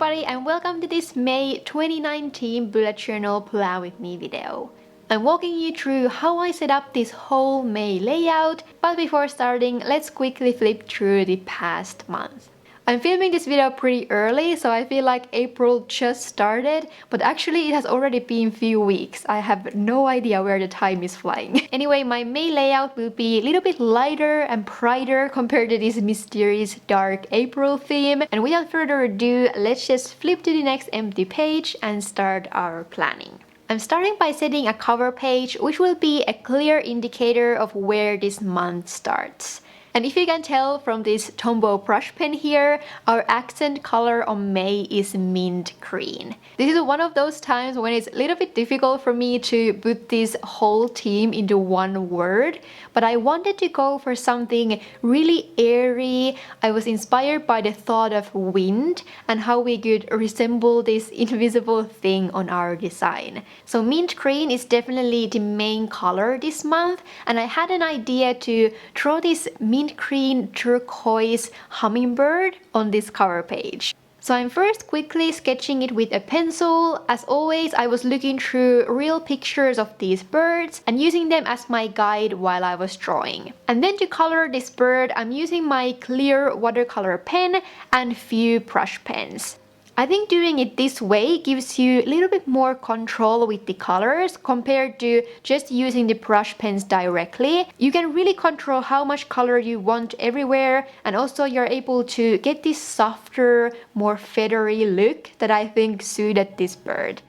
everybody and welcome to this May 2019 bullet journal plan with me video. I'm walking you through how I set up this whole May layout, but before starting, let's quickly flip through the past month. I'm filming this video pretty early, so I feel like April just started, but actually it has already been few weeks. I have no idea where the time is flying. Anyway, my May layout will be a little bit lighter and brighter compared to this mysterious dark April theme. And without further ado, let's just flip to the next empty page and start our planning. I'm starting by setting a cover page, which will be a clear indicator of where this month starts. And if you can tell from this Tombow brush pen here, our accent color on May is mint green. This is one of those times when it's a little bit difficult for me to put this whole theme into one word, but I wanted to go for something really airy. I was inspired by the thought of wind and how we could resemble this invisible thing on our design. So mint green is definitely the main color this month, and I had an idea to draw this mint green turquoise hummingbird on this cover page. So I'm first quickly sketching it with a pencil. As always, I was looking through real pictures of these birds and using them as my guide while I was drawing. And then to color this bird, I'm using my clear watercolor pen and few brush pens. I think doing it this way gives you a little bit more control with the colors compared to just using the brush pens directly. You can really control how much color you want everywhere, and also you're able to get this softer, more feathery look that I think suited this bird.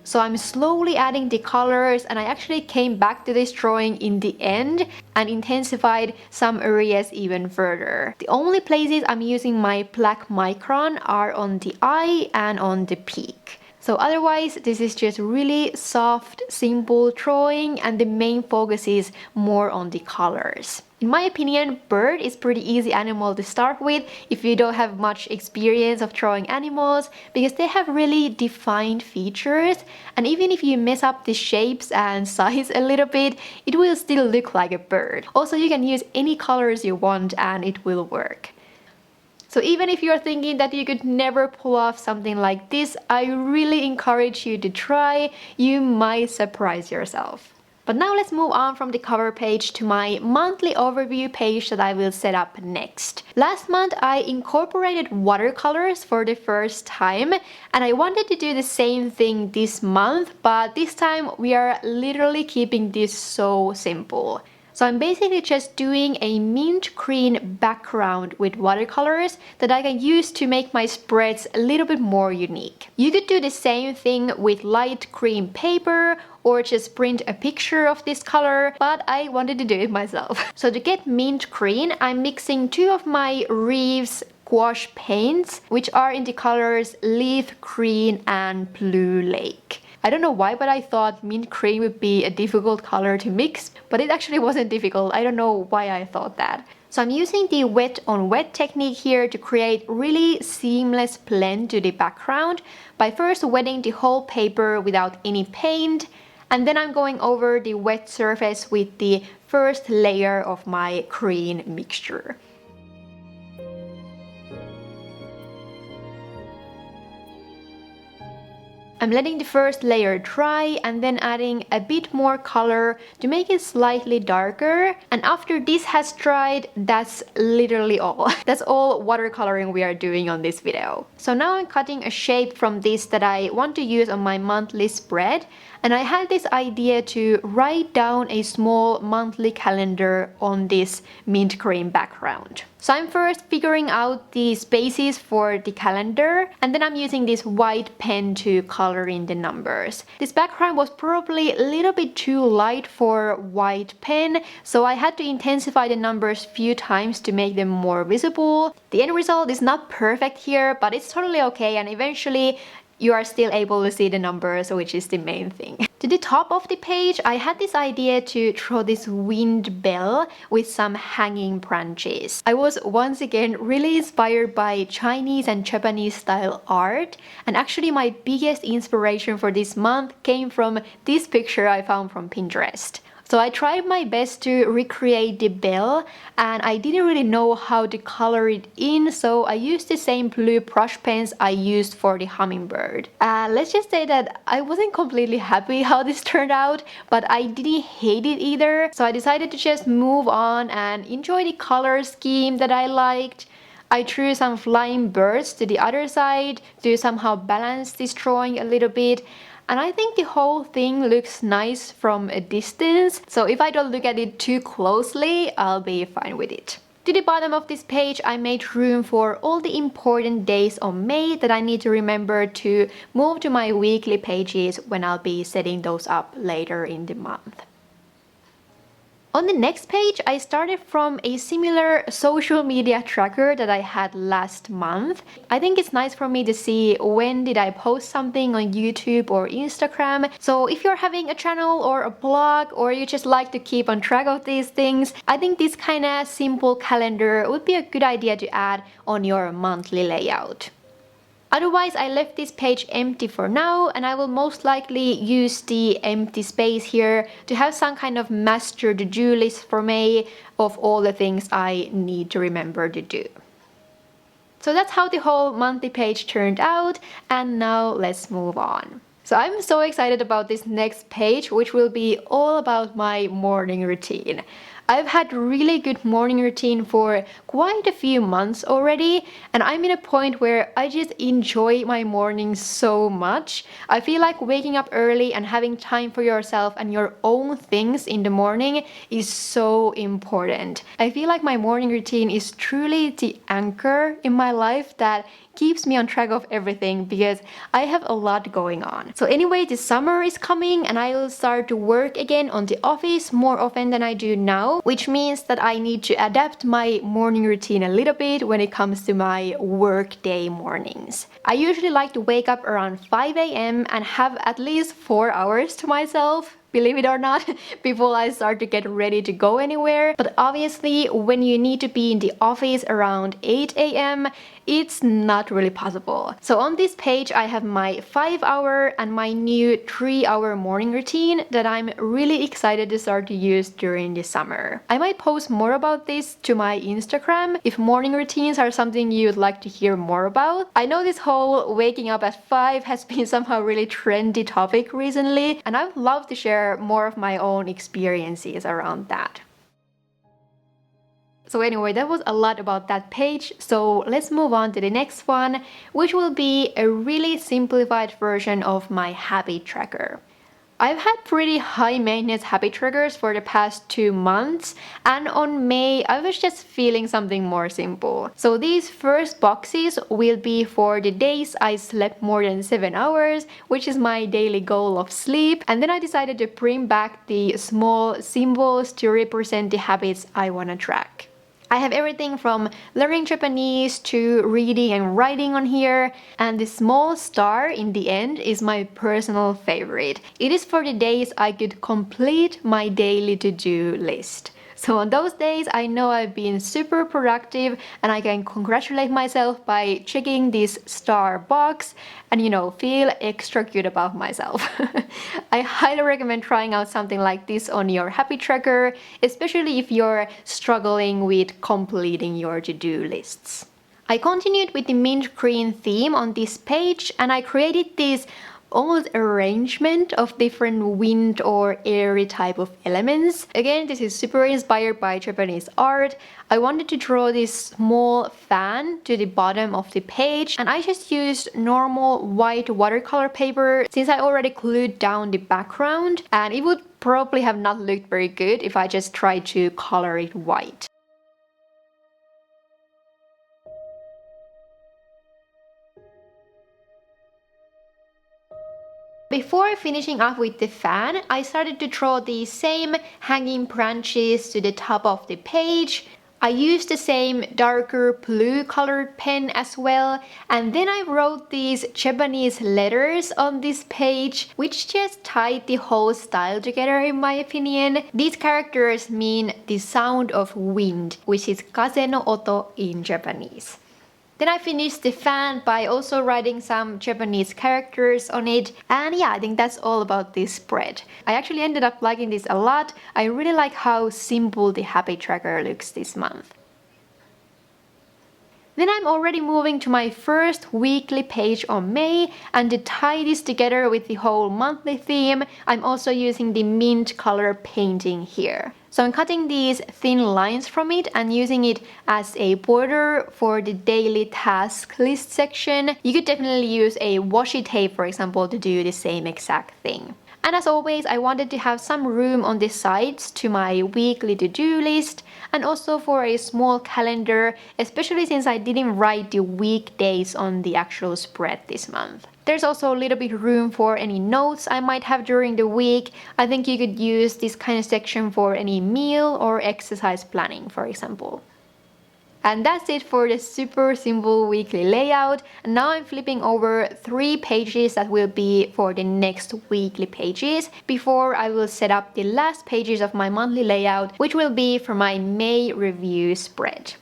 So I'm slowly adding the colors, and I actually came back to this drawing in the end and intensified some areas even further. The only places I'm using my black micron are on the eye and on the peak. So otherwise, this is just really soft, simple drawing, and the main focus is more on the colors. In my opinion, bird is pretty easy animal to start with if you don't have much experience of drawing animals, because they have really defined features, and even if you mess up the shapes and size a little bit, it will still look like a bird. Also, you can use any colors you want and it will work. So even if you're thinking that you could never pull off something like this, I really encourage you to try. You might surprise yourself. But now let's move on from the cover page to my monthly overview page that I will set up next. Last month I incorporated watercolors for the first time, and I wanted to do the same thing this month, but this time we are literally keeping this so simple. So I'm basically just doing a mint green background with watercolors that I can use to make my spreads a little bit more unique. You could do the same thing with light green paper or just print a picture of this color, but I wanted to do it myself. So to get mint green, I'm mixing two of my Reeves gouache paints, which are in the colors leaf green and blue lake. I don't know why, but I thought mint green would be a difficult color to mix, but it actually wasn't difficult. I don't know why I thought that. So I'm using the wet on wet technique here to create really seamless blend to the background by first wetting the whole paper without any paint, and then I'm going over the wet surface with the first layer of my green mixture. I'm letting the first layer dry and then adding a bit more color to make it slightly darker. And after this has dried, that's literally all. That's all watercoloring we are doing on this video. So now I'm cutting a shape from this that I want to use on my monthly spread. And I had this idea to write down a small monthly calendar on this mint green background. So I'm first figuring out the spaces for the calendar, and then I'm using this white pen to color in the numbers. This background was probably a little bit too light for white pen, so I had to intensify the numbers a few times to make them more visible. The end result is not perfect here, but it's totally okay, and eventually you are still able to see the numbers, which is the main thing. To the top of the page, I had this idea to draw this wind bell with some hanging branches. I was once again really inspired by Chinese and Japanese style art, and actually my biggest inspiration for this month came from this picture I found from Pinterest. So I tried my best to recreate the bell, and I didn't really know how to color it in, so I used the same blue brush pens I used for the hummingbird. Let's just say that I wasn't completely happy how this turned out, but I didn't hate it either, so I decided to just move on and enjoy the color scheme that I liked. I drew some flying birds to the other side to somehow balance this drawing a little bit. And I think the whole thing looks nice from a distance, so if I don't look at it too closely, I'll be fine with it. To the bottom of this page, I made room for all the important days of May that I need to remember to move to my weekly pages when I'll be setting those up later in the month. On the next page, I started from a similar social media tracker that I had last month. I think it's nice for me to see when did I post something on YouTube or Instagram. So if you're having a channel or a blog, or you just like to keep on track of these things, I think this kind of simple calendar would be a good idea to add on your monthly layout. Otherwise, I left this page empty for now, and I will most likely use the empty space here to have some kind of master to-do list for May of all the things I need to remember to do. So that's how the whole monthly page turned out, and now let's move on. So I'm so excited about this next page, which will be all about my morning routine. I've had really good morning routine for quite a few months already, and I'm in a point where I just enjoy my mornings so much. I feel like waking up early and having time for yourself and your own things in the morning is so important. I feel like my morning routine is truly the anchor in my life that keeps me on track of everything because I have a lot going on. So anyway, the summer is coming and I will start to work again on the office more often than I do now, which means that I need to adapt my morning routine a little bit when it comes to my work day mornings. I usually like to wake up around 5 a.m. and have at least 4 hours to myself, believe it or not, before I start to get ready to go anywhere. But obviously, when you need to be in the office around 8 a.m., it's not really possible. So on this page, I have my 5-hour and my new 3-hour morning routine that I'm really excited to start to use during the summer. I might post more about this to my Instagram if morning routines are something you'd like to hear more about. I know this whole waking up at 5 has been somehow really trendy topic recently, and I would love to share more of my own experiences around that. So anyway, that was a lot about that page, so let's move on to the next one, which will be a really simplified version of my habit tracker. I've had pretty high maintenance habit trackers for the past 2 months, and on May I was just feeling something more simple. So these first boxes will be for the days I slept more than 7 hours, which is my daily goal of sleep, and then I decided to bring back the small symbols to represent the habits I want to track. I have everything from learning Japanese to reading and writing on here, and the small star in the end is my personal favorite. It is for the days I could complete my daily to-do list. So on those days, I know I've been super productive and I can congratulate myself by checking this star box and, feel extra good about myself. I highly recommend trying out something like this on your habit tracker, especially if you're struggling with completing your to-do lists. I continued with the mint green theme on this page, and I created this almost arrangement of different wind or airy type of elements. Again, this is super inspired by Japanese art. I wanted to draw this small fan to the bottom of the page, and I just used normal white watercolor paper since I already glued down the background, and it would probably have not looked very good if I just tried to color it white. Before finishing up with the fan, I started to draw the same hanging branches to the top of the page. I used the same darker blue colored pen as well, and then I wrote these Japanese letters on this page, which just tied the whole style together in my opinion. These characters mean the sound of wind, which is kaze no oto in Japanese. Then I finished the fan by also writing some Japanese characters on it, and yeah, I think that's all about this spread. I actually ended up liking this a lot. I really like how simple the happy tracker looks this month. Then I'm already moving to my first weekly page on May, and to tie this together with the whole monthly theme, I'm also using the mint color painting here. So I'm cutting these thin lines from it and using it as a border for the daily task list section. You could definitely use a washi tape, for example, to do the same exact thing. And as always, I wanted to have some room on the sides to my weekly to-do list and also for a small calendar, especially since I didn't write the weekdays on the actual spread this month. There's also a little bit room for any notes I might have during the week. I think you could use this kind of section for any meal or exercise planning, for example. And that's it for the super simple weekly layout. And now I'm flipping over 3 pages that will be for the next weekly pages before I will set up the last pages of my monthly layout, which will be for my May review spread.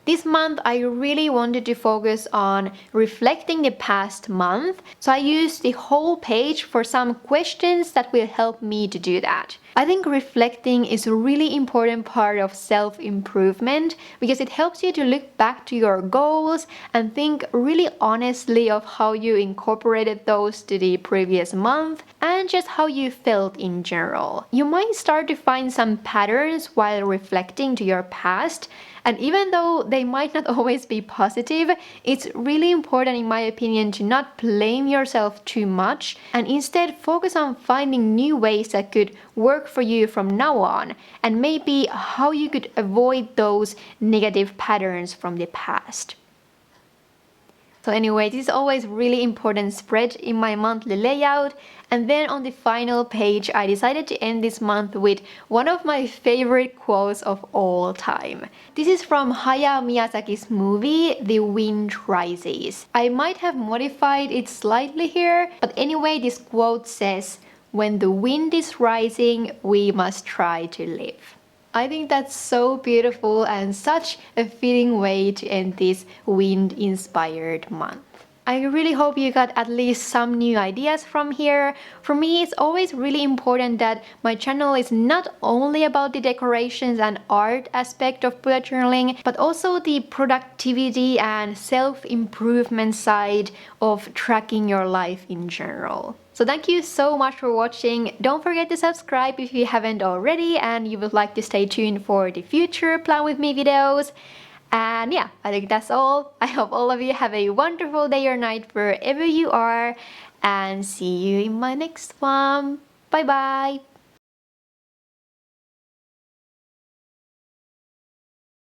This month I really wanted to focus on reflecting the past month, so I used the whole page for some questions that will help me to do that. I think reflecting is a really important part of self-improvement because it helps you to look back to your goals and think really honestly of how you incorporated those to the previous month and just how you felt in general. You might start to find some patterns while reflecting to your past, and even though they might not always be positive, it's really important in my opinion to not blame yourself too much and instead focus on finding new ways that could work for you from now on and maybe how you could avoid those negative patterns from the past. So anyway, this is always really important spread in my monthly layout. And then on the final page, I decided to end this month with one of my favorite quotes of all time. This is from Hayao Miyazaki's movie, The Wind Rises. I might have modified it slightly here, but anyway, this quote says, "When the wind is rising, we must try to live." I think that's so beautiful and such a fitting way to end this wind-inspired month. I really hope you got at least some new ideas from here. For me, it's always really important that my channel is not only about the decorations and art aspect of bullet journaling, but also the productivity and self-improvement side of tracking your life in general. So thank you so much for watching. Don't forget to subscribe if you haven't already and you would like to stay tuned for the future Plan With Me videos. And yeah, I think that's all. I hope all of you have a wonderful day or night wherever you are, and see you in my next one. Bye bye!